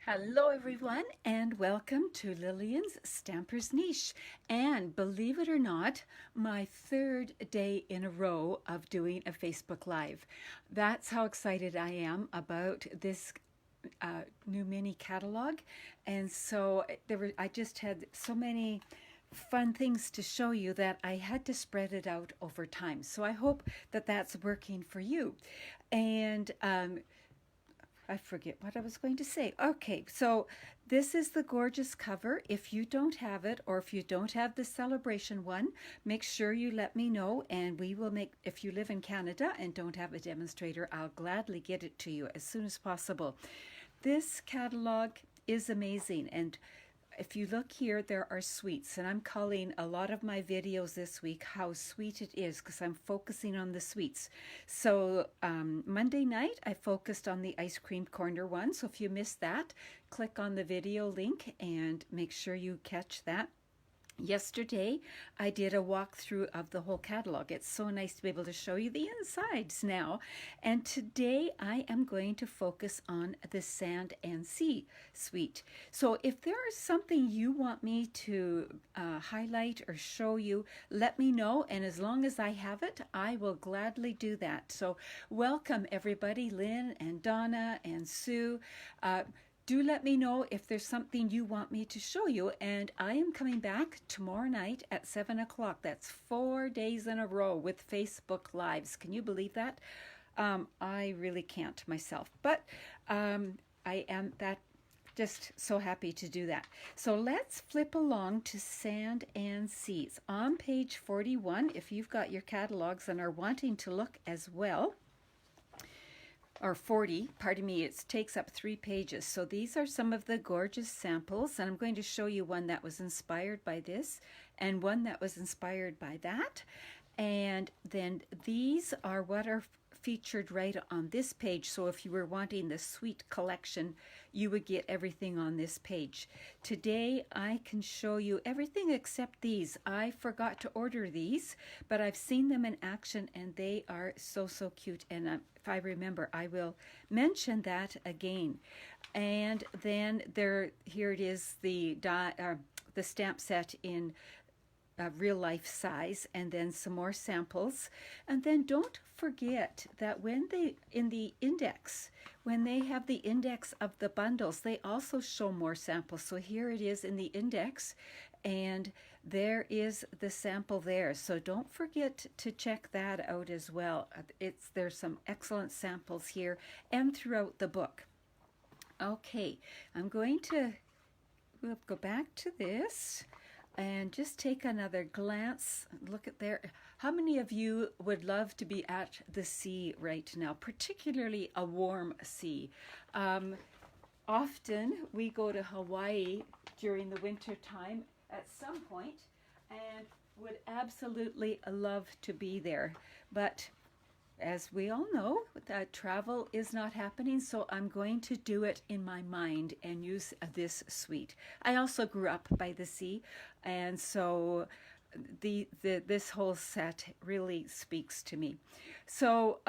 Hello everyone and welcome to Lillian's Stamper's Niche, and believe it or not, my third day in a row of doing a Facebook Live. That's how excited I am about this new mini catalog. And so I just had so many fun things to show you that I had to spread it out over time. So I hope that that's working for you. And I forget what I was going to say. Okay, so this is the gorgeous cover. If you don't have it, or if you don't have the celebration one, make sure you let me know, and we will make, if you live in Canada and don't have a demonstrator, I'll gladly get it to you as soon as possible. This catalog is amazing, and if you look here, there are sweets, and I'm calling a lot of my videos this week how sweet it is because I'm focusing on the sweets. So Monday night I focused on the ice cream corner one, so if you missed that, click on the video link and make sure you catch that. Yesterday, I did a walkthrough of the whole catalog. It's so nice to be able to show you the insides now. And today I am going to focus on the Sand and Sea suite. So if there is something you want me to highlight or show you, let me know. And as long as I have it, I will gladly do that. So welcome everybody, Lynn and Donna and Sue. Do let me know if there's something you want me to show you, and I am coming back tomorrow night at 7 o'clock. That's 4 days in a row with Facebook Lives. Can you believe that? I really can't myself, but I am just so happy to do that. So let's flip along to Sand and Seas. On page 41, if you've got your catalogs and are wanting to look as well, or 40, pardon me, it takes up 3 pages. So these are some of the gorgeous samples, and I'm going to show you one that was inspired by this and one that was inspired by that. And then these are what are featured right on this page. So if you were wanting the sweet collection, you would get everything on this page. Today I can show you everything except these. I forgot to order these, but I've seen them in action and they are so cute. And if I remember, I will mention that again. And then here it is, the stamp set in real life size, and then some more samples. And then don't forget that when they when they have the index of the bundles, they also show more samples. So here it is in the index, and there is the sample there. So don't forget to check that out as well. There's some excellent samples here and throughout the book. Okay, I'm going to go back to this and just take another glance. Look at there. How many of you would love to be at the sea right now, particularly a warm sea? Often we go to Hawaii during the winter time at some point and would absolutely love to be there. But as we all know, travel is not happening, so I'm going to do it in my mind and use this suite. I also grew up by the sea, and so this whole set really speaks to me. So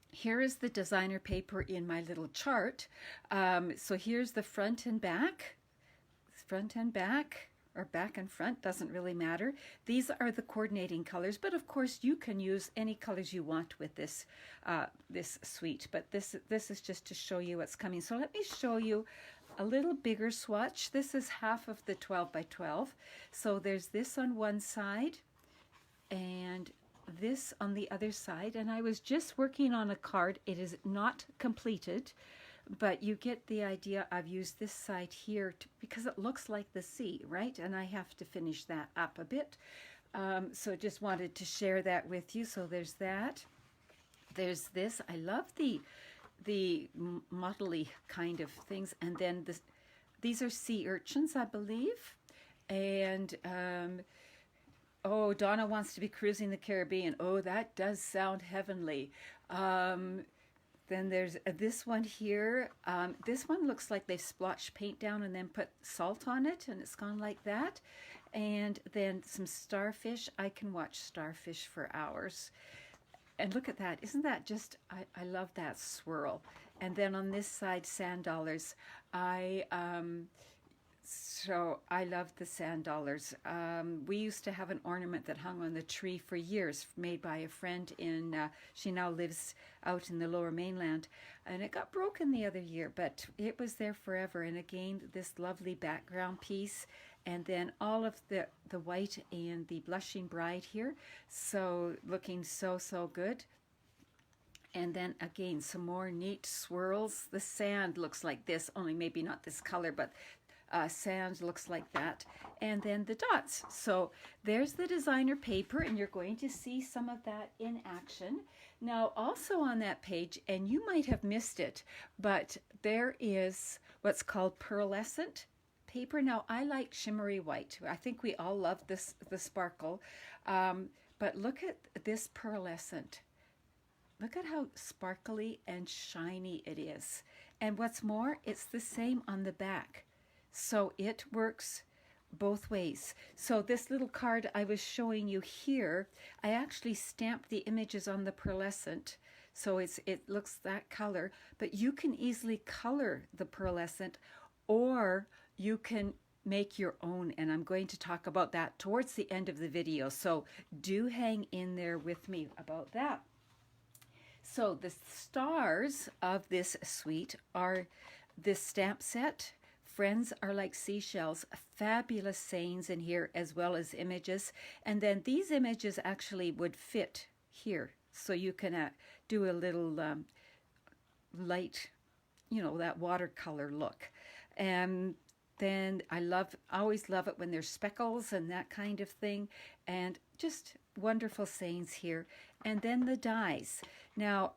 here is the designer paper in my little chart. So here's the front and back, or back and front, doesn't really matter. These are the coordinating colors, but of course you can use any colors you want with this this suite. But this is just to show you what's coming. So let me show you a little bigger swatch. This is half of the 12 by 12. So there's this on one side and this on the other side. And I was just working on a card. It is not completed, but you get the idea. I've used this side here because it looks like the sea, right? And I have to finish that up a bit. So just wanted to share that with you. So there's that. There's this. I love the mottly kind of things. And then these are sea urchins, I believe. And oh, Donna wants to be cruising the Caribbean. Oh, that does sound heavenly. Then there's this one here. This one looks like they've splotched paint down and then put salt on it, and it's gone like that. And then some starfish. I can watch starfish for hours. And look at that. Isn't that just, I love that swirl. And then on this side, sand dollars. So I love the sand dollars. We used to have an ornament that hung on the tree for years, made by a friend in, she now lives out in the Lower Mainland, and it got broken the other year, but it was there forever. And again, this lovely background piece, and then all of the white and the blushing bride here. So looking so, so good. And then again, some more neat swirls. The sand looks like this, only maybe not this color, but sand looks like that. And then the dots. So there's the designer paper, and you're going to see some of that in action. Now, also on that page, and you might have missed it, but there is what's called pearlescent paper. Now, I like shimmery white. I think we all love this, the sparkle. But look at this pearlescent. Look at how sparkly and shiny it is. And what's more, it's the same on the back. So it works both ways. So this little card I was showing you here, I actually stamped the images on the pearlescent. So it looks that color, but you can easily color the pearlescent, or you can make your own. And I'm going to talk about that towards the end of the video. So do hang in there with me about that. So the stars of this suite are this stamp set. Friends are like seashells, fabulous sayings in here as well as images. And then these images actually would fit here. So you can do a little light, you know, that watercolor look. And then I always love it when there's speckles and that kind of thing. And just wonderful sayings here. And then the dies. Now,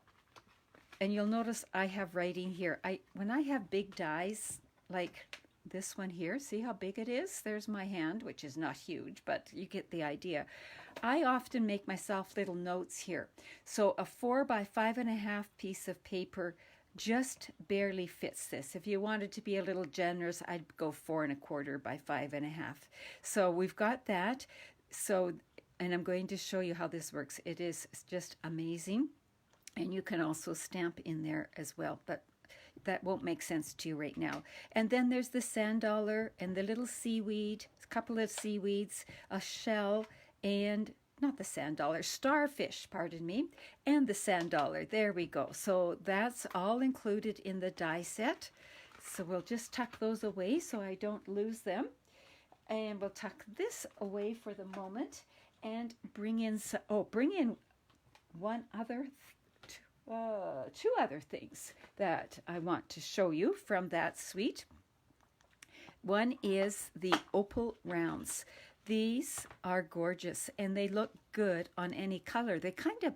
and you'll notice I have writing here. When I have big dies, like this one here, see how big it is? There's my hand, which is not huge, but you get the idea. I often make myself little notes here. So a 4 by 5.5 piece of paper just barely fits this. If you wanted to be a little generous, I'd go 4 1/4 by 5.5. So we've got that. So, and I'm going to show you how this works. It is just amazing. And you can also stamp in there as well, but that won't make sense to you right now. And then there's the sand dollar and the little seaweed, a couple of seaweeds, a shell, and not the sand dollar, starfish, pardon me, and the sand dollar. There we go. So that's all included in the die set. So we'll just tuck those away so I don't lose them. And we'll tuck this away for the moment and bring in one other two other things that I want to show you from that suite. One is the Opel Rounds. These are gorgeous and they look good on any color. They kind of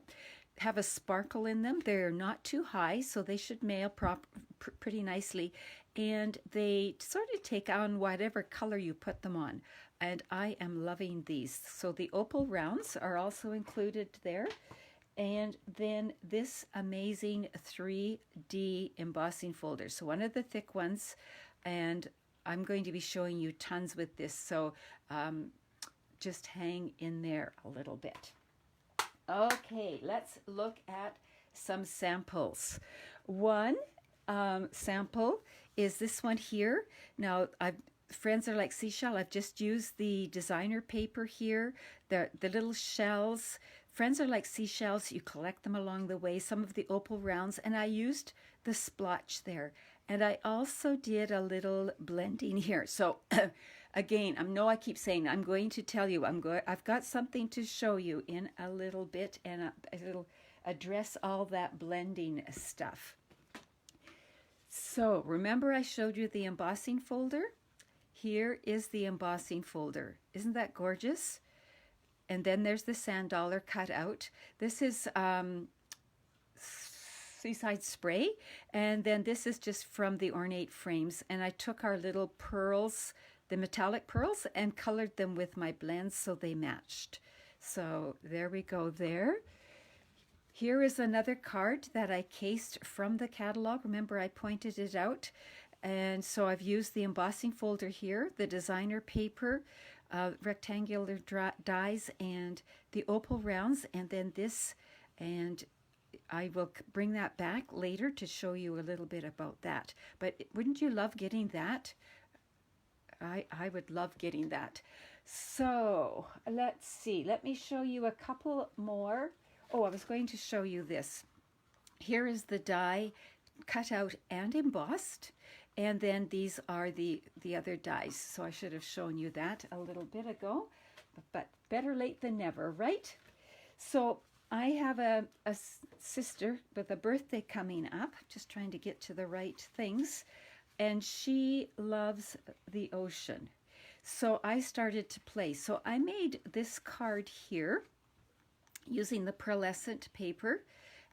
have a sparkle in them. They're not too high, so they should mail pretty nicely. And they sort of take on whatever color you put them on. And I am loving these. So the Opel Rounds are also included there. And then this amazing 3D embossing folder. So one of the thick ones, and I'm going to be showing you tons with this. So just hang in there a little bit. Okay, let's look at some samples. One sample is this one here. Now, friends are like seashell. I've just used the designer paper here, the little shells. Friends are like seashells. You collect them along the way. Some of the Opel Rounds, and I used the splotch there. And I also did a little blending here. So again, I keep saying I'm going to tell you. I've got something to show you in a little bit, and it'll address all that blending stuff. So remember, I showed you the embossing folder. Here is the embossing folder. Isn't that gorgeous? And then there's the sand dollar cut out. This is Seaside Spray. And then this is just from the ornate frames. And I took our little pearls, the metallic pearls, and colored them with my blends so they matched. So there we go there. Here is another card that I cased from the catalog. Remember, I pointed it out. And so I've used the embossing folder here, the designer paper, rectangular dies, and the Opel Rounds, and then this and I will bring that back later to show you a little bit about that. But wouldn't you love getting that? I would love getting that. So let's see. Let me show you a couple more. Oh, I was going to show you this. Here is the die cut out and embossed. And then these are the other dies. So I should have shown you that a little bit ago. But better late than never, right? So I have a sister with a birthday coming up. Just trying to get to the right things. And she loves the ocean. So I started to play. So I made this card here using the Pearlescent paper,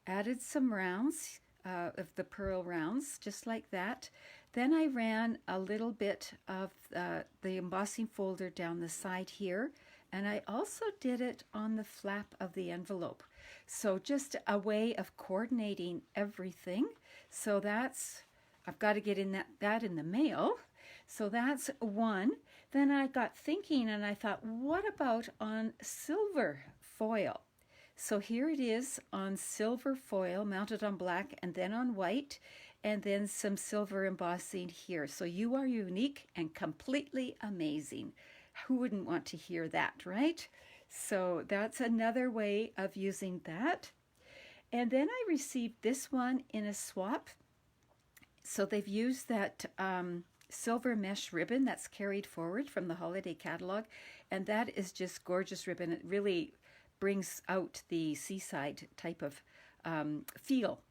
added some rounds of the Pearl Rounds, just like that. Then I ran a little bit of the embossing folder down the side here, and I also did it on the flap of the envelope. So just a way of coordinating everything. So that's, I've got to get in that in the mail. So that's one. Then I got thinking and I thought, what about on silver foil? So here it is on silver foil mounted on black and then on white, and then some silver embossing here. So you are unique and completely amazing. Who wouldn't want to hear that, right? So that's another way of using that. And then I received this one in a swap. So they've used that silver mesh ribbon that's carried forward from the holiday catalog, and that is just gorgeous ribbon. It really brings out the seaside type of feel,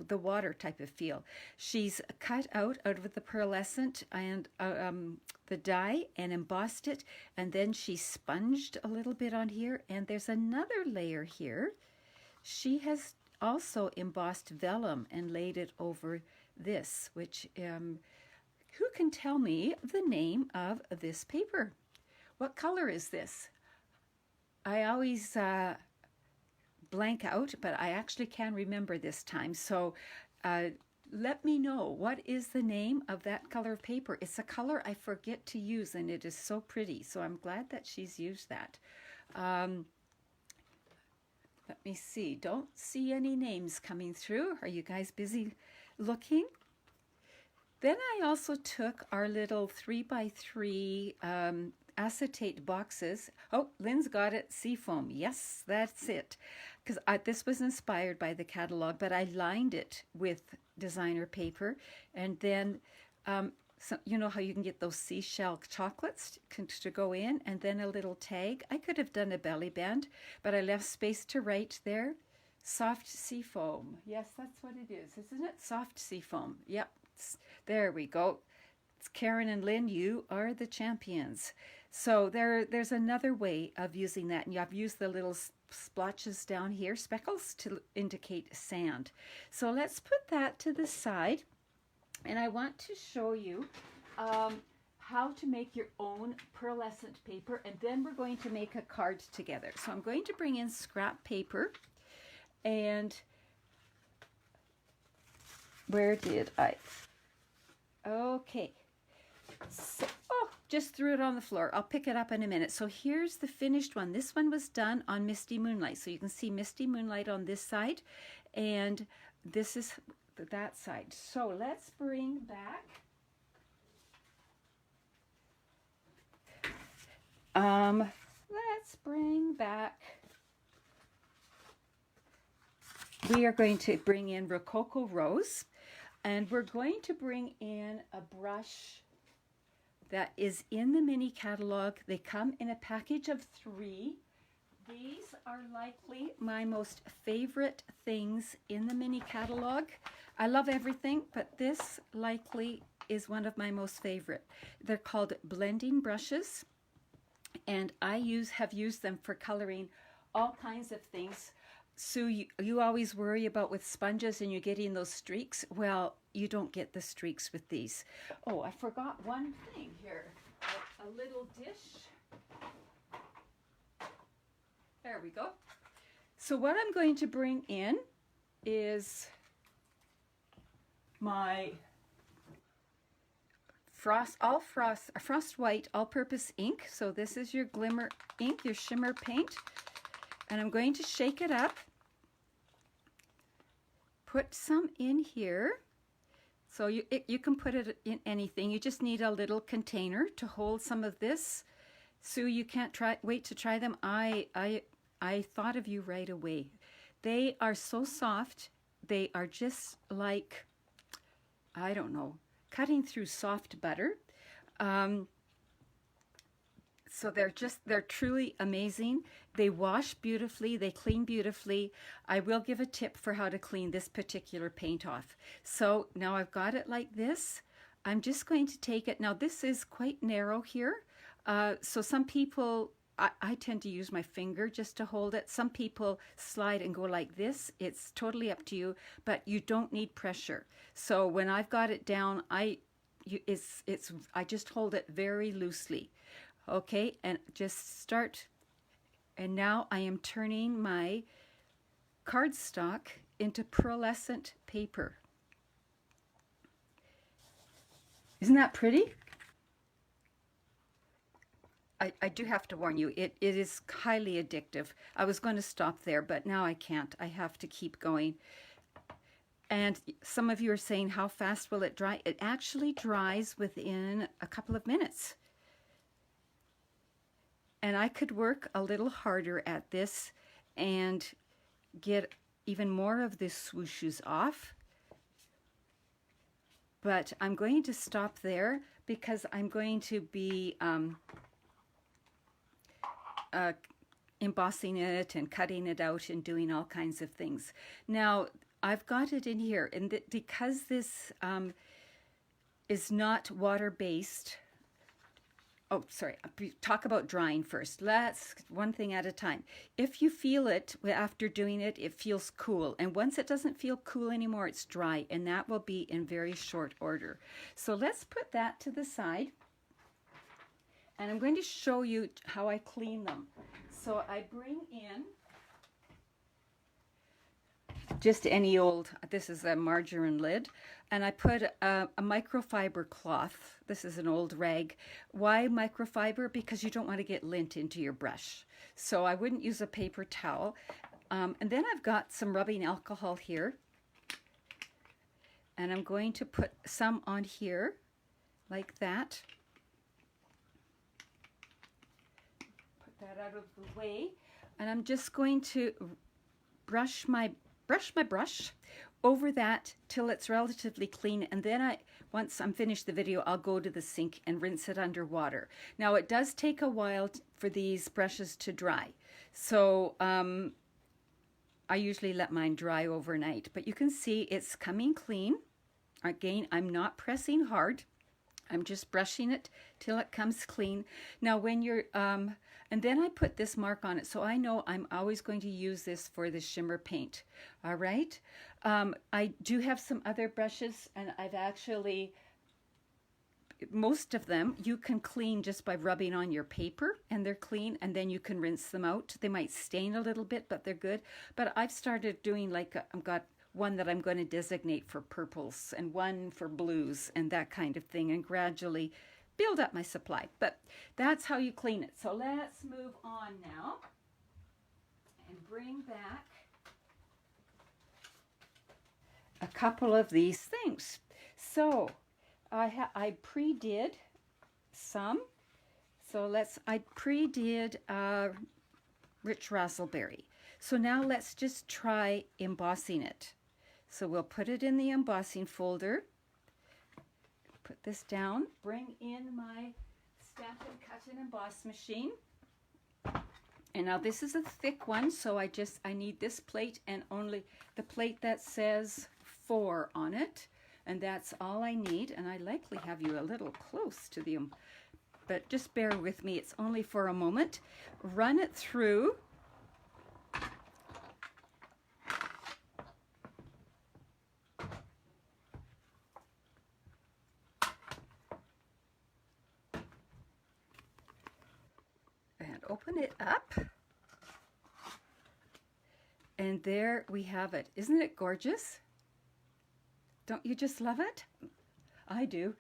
the water type of feel. She's cut out of the pearlescent and the die and embossed it, and then she sponged a little bit on here, and there's another layer here. She has also embossed vellum and laid it over this, which who can tell me the name of this paper? What color is this? I always blank out, but I actually can remember this time. So let me know, what is the name of that color of paper? It's a color I forget to use, and it is so pretty. So I'm glad that she's used that. Let me see. Don't see any names coming through. Are you guys busy looking? Then I also took our little 3x3 acetate boxes. Oh, Lynn's got it. Seafoam. Yes, that's it. Because this was inspired by the catalog, but I lined it with designer paper. And then, so, you know how you can get those seashell chocolates to go in, and then a little tag. I could have done a belly band, but I left space to write there. Soft seafoam. Yes, that's what it is, isn't it? Soft seafoam. Yep. There we go. It's Karen and Lynn, you are the champions. So there's another way of using that. And I've used the little splotches down here, speckles, to indicate sand. So let's put that to the side. And I want to show you how to make your own pearlescent paper. And then we're going to make a card together. So I'm going to bring in scrap paper. And where did I? Okay. So, oh, just threw it on the floor. I'll pick it up in a minute. So here's the finished one. This one was done on Misty Moonlight. So you can see Misty Moonlight on this side, and this is that side. So let's bring back we are going to bring in Rococo Rose, and we're going to bring in a brush that is in the mini catalog. They come in a package of 3. These are likely my most favorite things in the mini catalog. I love everything, but this likely is one of my most favorite. They're called blending brushes, and I have used them for coloring all kinds of things. So you always worry about with sponges and you're getting those streaks. Well, you don't get the streaks with these. Oh, I forgot one thing here. A little dish. There we go. So what I'm going to bring in is my frost white all-purpose ink. So this is your glimmer ink, your shimmer paint. And I'm going to shake it up put some in here. So you can put it in anything. You just need a little container to hold some of this. Sue, you can't wait to try them. I thought of you right away. They are so soft. They are just like, I don't know, cutting through soft butter. So they're truly amazing. They wash beautifully, they clean beautifully. I will give a tip for how to clean this particular paint off. So now I've got it like this. I'm just going to take it. Now this is quite narrow here. So some people, I tend to use my finger just to hold it. Some people slide and go like this. It's totally up to you, but you don't need pressure. So when I've got it down, I just hold it very loosely. Okay, and just start. And now I am turning my cardstock into pearlescent paper. Isn't that pretty? I do have to warn you, it is highly addictive. I was going to stop there, but now I can't. I have to keep going. And some of you are saying, how fast will it dry? It actually dries within a couple of minutes. And I could work a little harder at this and get even more of the swooshes off. But I'm going to stop there because I'm going to be embossing it and cutting it out and doing all kinds of things. Now, I've got it in here, and because this is not water-based. Oh, sorry, talk about drying first. Let's one thing at a time. If you feel it after doing it, it feels cool. And once it doesn't feel cool anymore, it's dry. And that will be in very short order. So let's put that to the side. And I'm going to show you how I clean them. So I bring in just any old, this is a margarine lid, and I put a microfiber cloth. This is an old rag. Why microfiber? Because you don't want to get lint into your brush. So I wouldn't use a paper towel. And then I've got some rubbing alcohol here. And I'm going to put some on here, like that. Put that out of the way. And I'm just going to brush my brush over that till it's relatively clean, and then once I'm finished the video, I'll go to the sink and rinse it under water. Now it does take a while for these brushes to dry, so I usually let mine dry overnight, but you can see it's coming clean. Again, I'm not pressing hard. I'm just brushing it till it comes clean. Now when you're, and then I put this mark on it, so I know I'm always going to use this for the shimmer paint. All right. I do have some other brushes, and I've actually, most of them you can clean just by rubbing on your paper, and they're clean, and then you can rinse them out. They might stain a little bit, but they're good. But I've started doing like, I've got one that I'm going to designate for purples and one for blues and that kind of thing, and gradually build up my supply. But that's how you clean it. So let's move on now and bring back a couple of these things. So I pre-did some. So I pre-did rich raspberry. So now let's just try embossing it. So we'll put it in the embossing folder. Put this down. Bring in my Stampin' Cut and Emboss machine. And now this is a thick one, so I need this plate and only the plate that says 4 on it. And that's all I need. And I likely have you a little close to the, but just bear with me. It's only for a moment. Run it through. Open it up, and there we have it. Isn't it gorgeous? Don't you just love it? I do,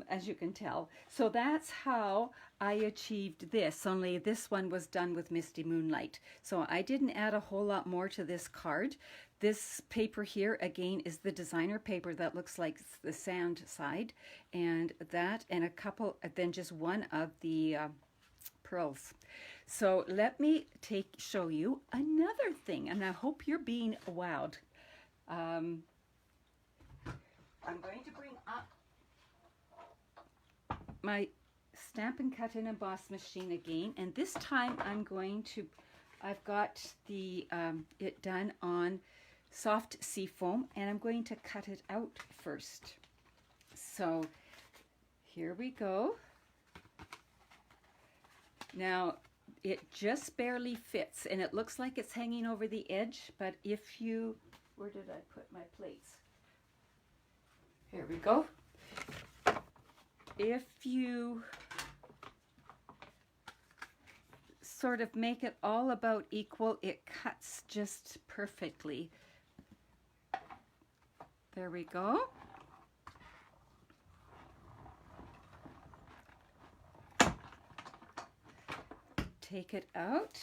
as you can tell. So that's how I achieved this, only this one was done with Misty Moonlight. So I didn't add a whole lot more to this card. This paper here, again, is the designer paper that looks like the sand side. And that and a couple, then just one of the pearls. So let me show you another thing, and I hope you're being wowed. I'm going to bring up my Stampin' Cut and Emboss machine again, and this time I've got the it done on soft seafoam, and I'm going to cut it out first. So here we go. Now it just barely fits, and it looks like it's hanging over the edge, but if you, where did I put my plates? Here we go. If you sort of make it all about equal, it cuts just perfectly. There we go. Take it out.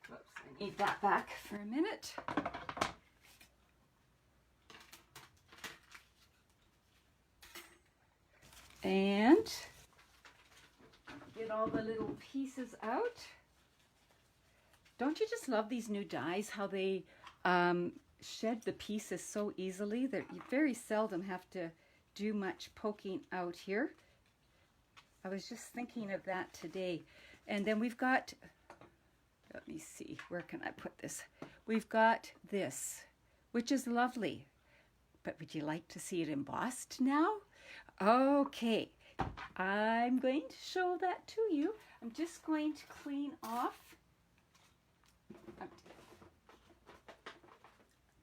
Whoops, I need that back for a minute. And get all the little pieces out. Don't you just love these new dies, how they shed the pieces so easily that you very seldom have to do much poking out here. I was just thinking of that today. And then we've got, let me see, where can I put this? We've got this, which is lovely. But would you like to see it embossed now? Okay, I'm going to show that to you. I'm just going to clean off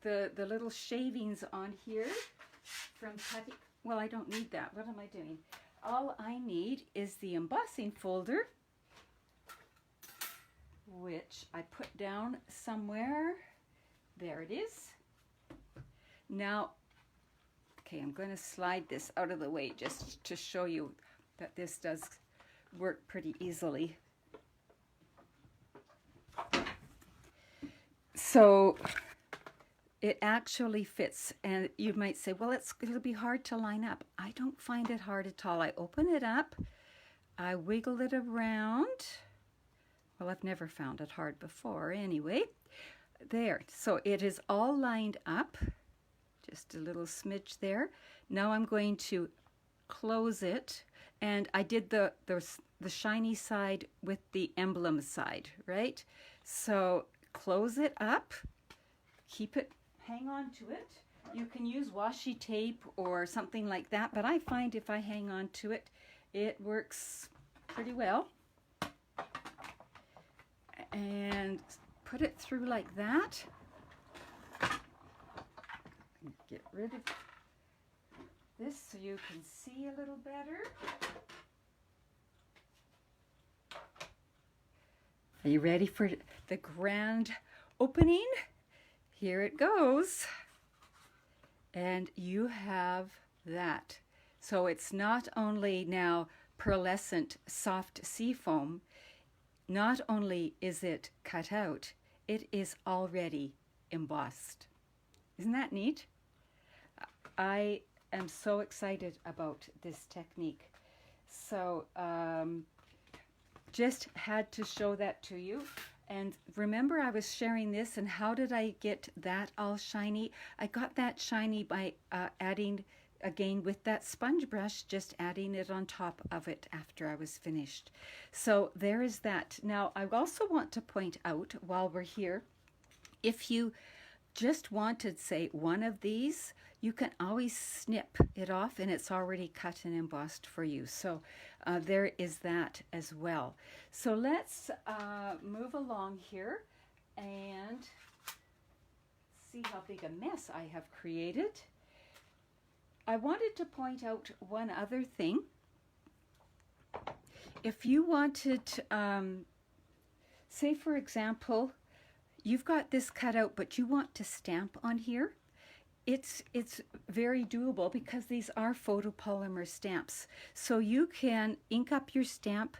the little shavings on here from cutting. Well, I don't need that. What am I doing? All I need is the embossing folder, which I put down somewhere. There it is. Now, okay, I'm going to slide this out of the way just to show you that this does work pretty easily. So it actually fits, and you might say, well, it'll be hard to line up. I don't find it hard at all. I open it up, I wiggle it around. Well, I've never found it hard before anyway. There, so it is all lined up. Just a little smidge there. Now I'm going to close it, and I did the shiny side with the emblem side, right? So close it up, keep it, hang on to it. You can use washi tape or something like that, but I find if I hang on to it, it works pretty well. And put it through like that. Get rid of this so you can see a little better. Are you ready for the grand opening? Here it goes. And you have that. So it's not only now pearlescent soft seafoam, not only is it cut out, it is already embossed. Isn't that neat? I am so excited about this technique. So just had to show that to you. And remember, I was sharing this, and how did I get that all shiny? I got that shiny by adding, again with that sponge brush, just adding it on top of it after I was finished. So there is that. Now I also want to point out while we're here, if you just wanted, say, one of these, you can always snip it off and it's already cut and embossed for you. So there is that as well. So let's move along here and see how big a mess I have created. I wanted to point out one other thing. If you wanted, say for example, you've got this cut out, but you want to stamp on here. it's very doable because these are photopolymer stamps. So you can ink up your stamp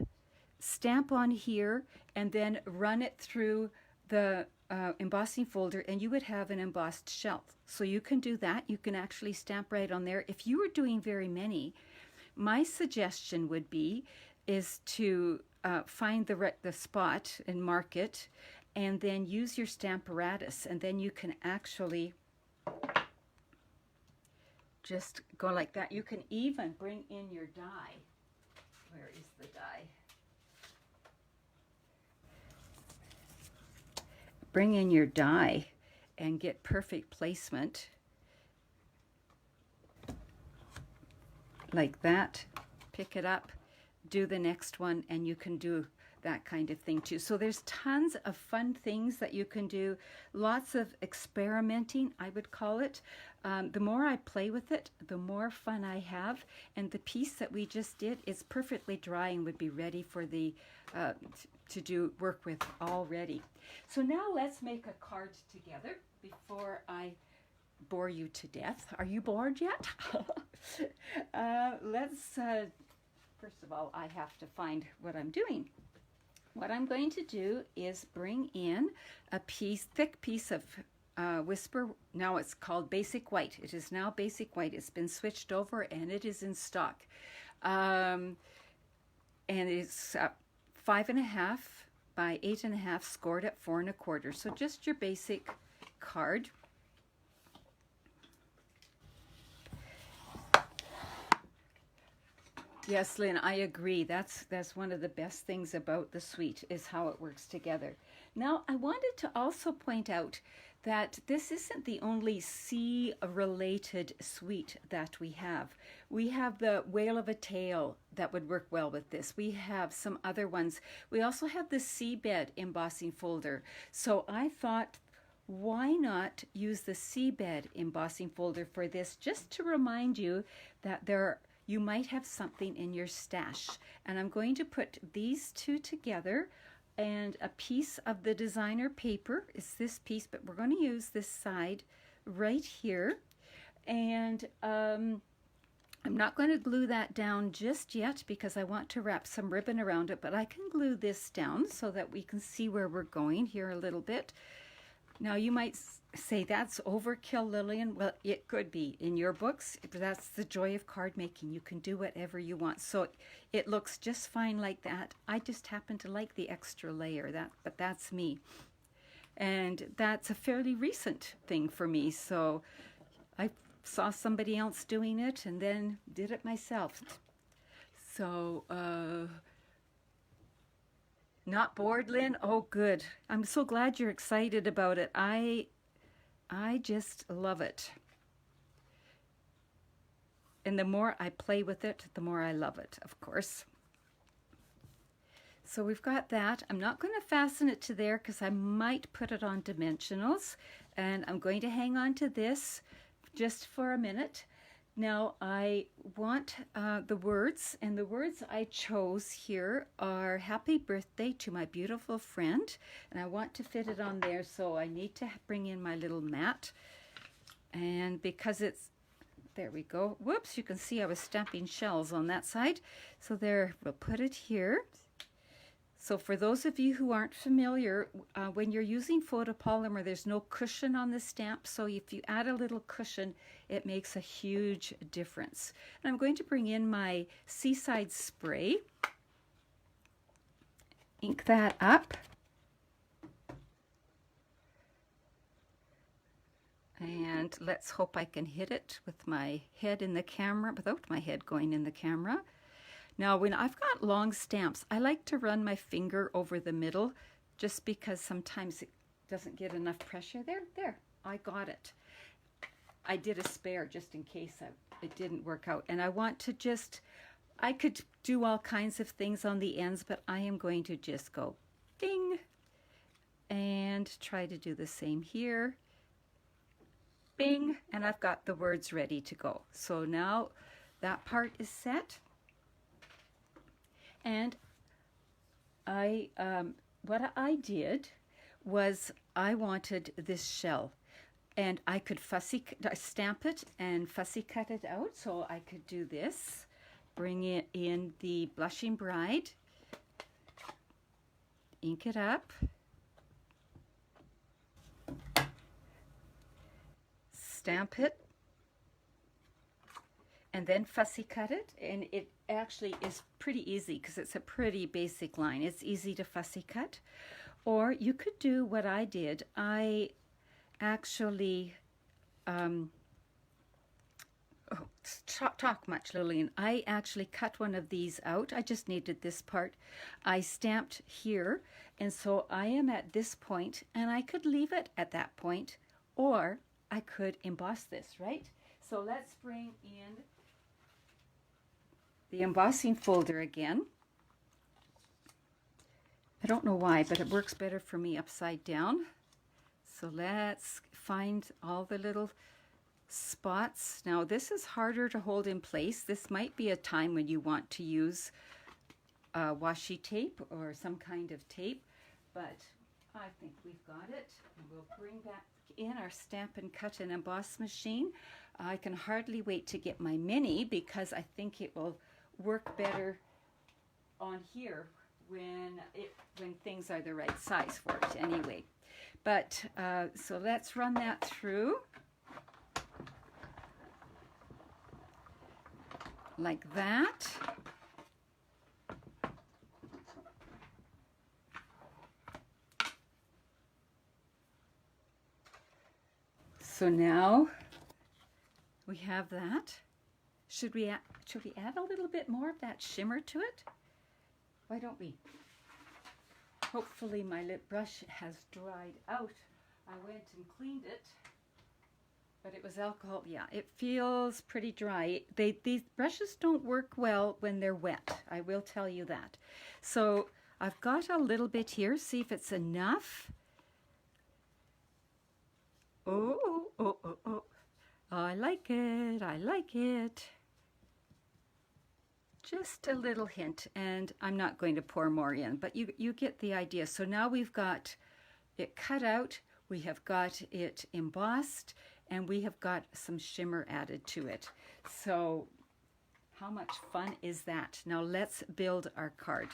on here, and then run it through the embossing folder, and you would have an embossed shell. So you can do that. You can actually stamp right on there. If you were doing very many, my suggestion would be is to find the spot and mark it, and then use your Stamparatus, and then you can actually just go like that. You can even bring in your die. Where is the die? Bring in your die and get perfect placement like that. Pick it up, do the next one, and you can do that kind of thing too. So there's tons of fun things that you can do, lots of experimenting, I would call it. The more I play with it, the more fun I have. And the piece that we just did is perfectly dry and would be ready for the to do work with already. So now let's make a card together before I bore you to death. Are you bored yet? First of all, I have to find what I'm doing. What I'm going to do is bring in a thick piece of Whisper. Now it's called Basic White. It is now Basic White. It's been switched over and it is in stock. And it's 5.5 by 8.5, scored at 4 1/4. So just your basic card. Yes, Lynn, I agree. That's one of the best things about the suite is how it works together. Now, I wanted to also point out that this isn't the only sea-related suite that we have. We have the Whale of a Tail that would work well with this. We have some other ones. We also have the Seabed embossing folder. So I thought, why not use the Seabed embossing folder for this, just to remind you that you might have something in your stash. And I'm going to put these two together, and a piece of the designer paper is this piece, but we're going to use this side right here. And I'm not going to glue that down just yet because I want to wrap some ribbon around it, but I can glue this down so that we can see where we're going here a little bit. Now you might say that's overkill, Lillian. Well, it could be in your books. That's the joy of card making. You can do whatever you want. So it looks just fine like that. I just happen to like the extra layer, but that's me. And that's a fairly recent thing for me. So I saw somebody else doing it and then did it myself. So, not bored, Lynn? Oh, good. I'm so glad you're excited about it. I just love it. And the more I play with it, the more I love it, of course. So we've got that. I'm not going to fasten it to there because I might put it on dimensionals. And I'm going to hang on to this just for a minute. Now I want the words, and the words I chose here are happy birthday to my beautiful friend, and I want to fit it on there, so I need to bring in my little mat. And because there we go. Whoops, you can see I was stamping shells on that side. So there, we'll put it here. So for those of you who aren't familiar, when you're using photopolymer, there's no cushion on the stamp. So if you add a little cushion, it makes a huge difference. And I'm going to bring in my Seaside spray. Ink that up. And let's hope I can hit it with my head in the camera, without my head going in the camera. Now, when I've got long stamps, I like to run my finger over the middle just because sometimes it doesn't get enough pressure. There, I got it. I did a spare just in case it didn't work out. And I want to I could do all kinds of things on the ends, but I am going to just go bing and try to do the same here. Bing, and I've got the words ready to go. So now that part is set. And what I did was I wanted this shell. And I could stamp it and fussy cut it out. So I could do this, bring it in the Blushing Bride, ink it up, stamp it, and then fussy cut it. And it actually is pretty easy because it's a pretty basic line. It's easy to fussy cut. Or you could do what I did. I actually, talk much, Lillian. I actually cut one of these out. I just needed this part. I stamped here, and so I am at this point, and I could leave it at that point, or I could emboss this, right? So let's bring in the embossing folder again. I don't know why, but it works better for me upside down. So let's find all the little spots. Now this is harder to hold in place. This might be a time when you want to use washi tape or some kind of tape, but I think we've got it. And we'll bring back in our Stampin' Cut and Emboss machine. I can hardly wait to get my mini because I think it will work better on here when things are the right size for it anyway. But so let's run that through like that. So now we have that. Should we add a little bit more of that shimmer to it? Why don't we? Hopefully my lip brush has dried out. I went and cleaned it, but it was alcohol. Yeah, it feels pretty dry. These brushes don't work well when they're wet. I will tell you that. So I've got a little bit here. See if it's enough. Oh, oh, oh, oh. I like it. I like it. Just a little hint, and I'm not going to pour more in, but you get the idea. So now we've got it cut out, we have got it embossed, and we have got some shimmer added to it. So how much fun is that? Now let's build our card.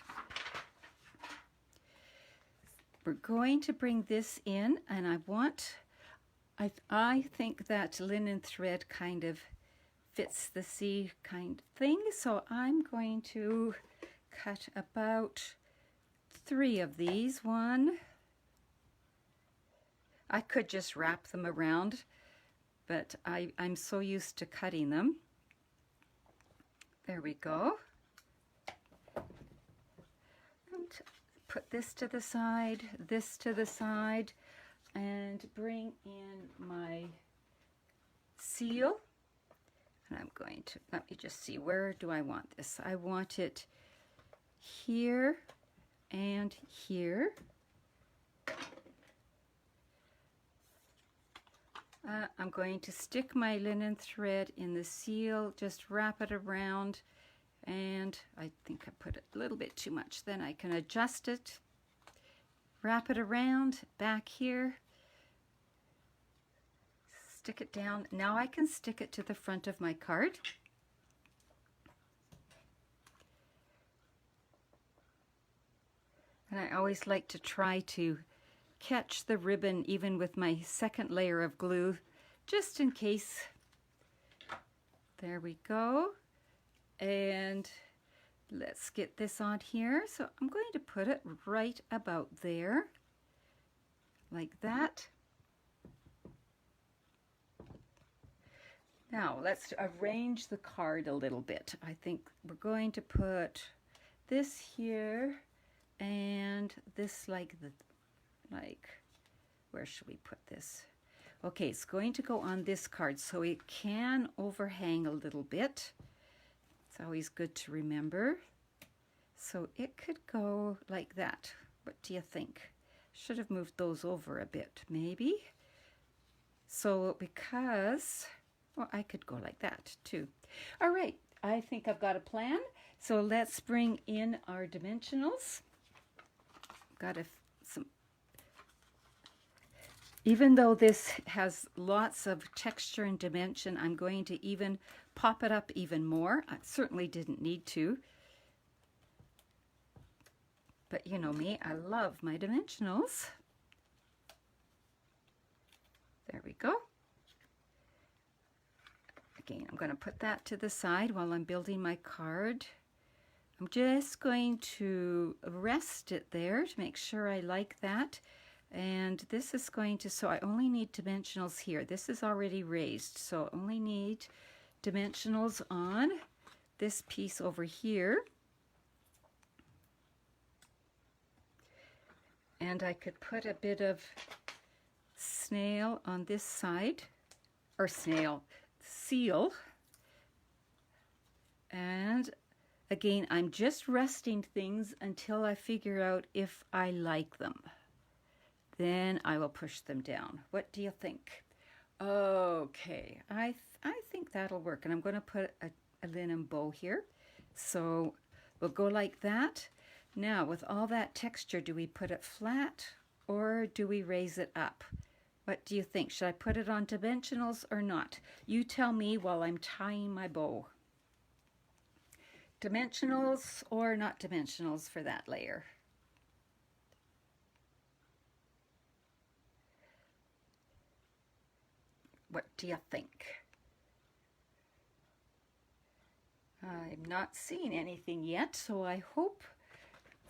We're going to bring this in, and I think that linen thread kind of fits the C kind thing, so I'm going to cut about 3 of these. One, I could just wrap them around, but I'm so used to cutting them. There we go. And put this to the side, and bring in my seal. And I'm going to, let me just see, where do I want this? I want it here and here. I'm going to stick my linen thread in the seal, just wrap it around, and I think I put a little bit too much. Then I can adjust it, wrap it around back here, stick it down. Now I can stick it to the front of my card. And I always like to try to catch the ribbon even with my second layer of glue, just in case. There we go. And let's get this on here. So I'm going to put it right about there, like that. Now let's arrange the card a little bit. I think we're going to put this here and this like where should we put this? Okay, it's going to go on this card, so it can overhang a little bit. It's always good to remember. So it could go like that. What do you think? Should have moved those over a bit, maybe. So because, well, I could go like that too. All right, I think I've got a plan. So let's bring in our dimensionals. Got some Even though this has lots of texture and dimension, I'm going to even pop it up even more. I certainly didn't need to. But you know me, I love my dimensionals. There we go. Again, I'm going to put that to the side while I'm building my card. I'm just going to rest it there to make sure I like that. And this is going to, so I only need dimensionals here. This is already raised, so I only need dimensionals on this piece over here. And I could put a bit of snail on this side, or snail, seal. And again, I'm just resting things until I figure out if I like them. Then I will push them down. What do you think? Okay, I think that'll work. And I'm going to put a linen bow here. So we'll go like that. Now, with all that texture, do we put it flat or do we raise it up? What do you think? Should I put it on dimensionals or not? You tell me while I'm tying my bow. Dimensionals or not dimensionals for that layer? What do you think? I'm not seeing anything yet, so I hope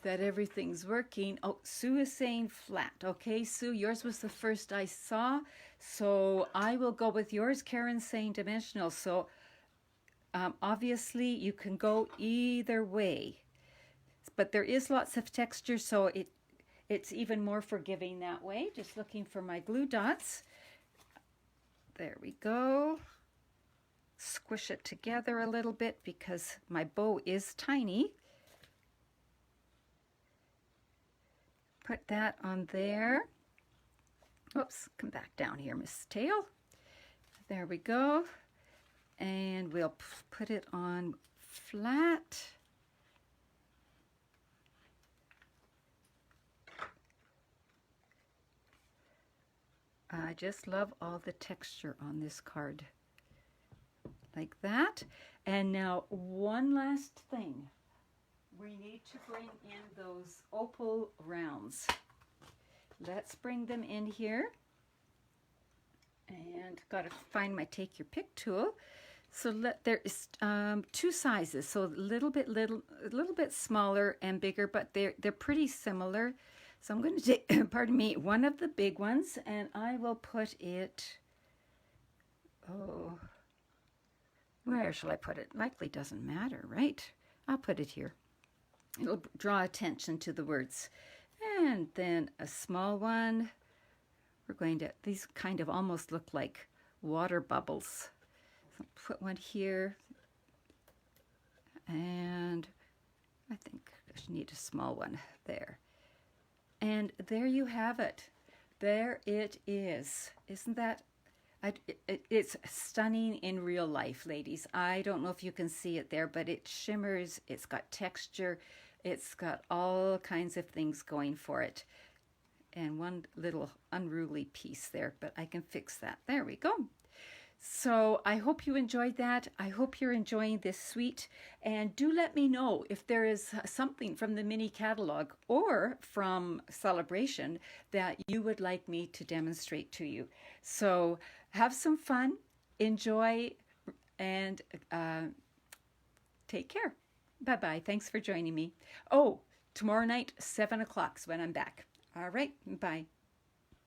that everything's working. Oh, Sue is saying flat. Okay, Sue, yours was the first I saw, so I will go with yours. Karen's saying dimensional, so obviously you can go either way. But there is lots of texture, so it's even more forgiving that way. Just looking for my glue dots. There we go. Squish it together a little bit because my bow is tiny. Put that on there. Oops, come back down here, Miss Tail. There we go. And we'll put it on flat. I just love all the texture on this card. Like that. And now one last thing. We need to bring in those Opel Rounds. Let's bring them in here. And got to find my take your pick tool. So there is two sizes. So a little bit smaller and bigger, but they're pretty similar. So I'm going to take, pardon me, one of the big ones, and I will put it. Oh, where shall I put it? Likely doesn't matter, right? I'll put it here. It'll draw attention to the words. And then a small one. We're going to, these kind of almost look like water bubbles. So put one here. And I think I should need a small one there. And there you have it. There it is. Isn't that, it's stunning in real life, ladies. I don't know if you can see it there, but it shimmers. It's got texture. It's got all kinds of things going for it. And one little unruly piece there, but I can fix that. There we go. So I hope you enjoyed that. I hope you're enjoying this suite. And do let me know if there is something from the mini catalog or from Celebration that you would like me to demonstrate to you. So have some fun, enjoy, and take care. Bye-bye. Thanks for joining me. Oh, tomorrow night, 7 o'clock is when I'm back. All right. Bye.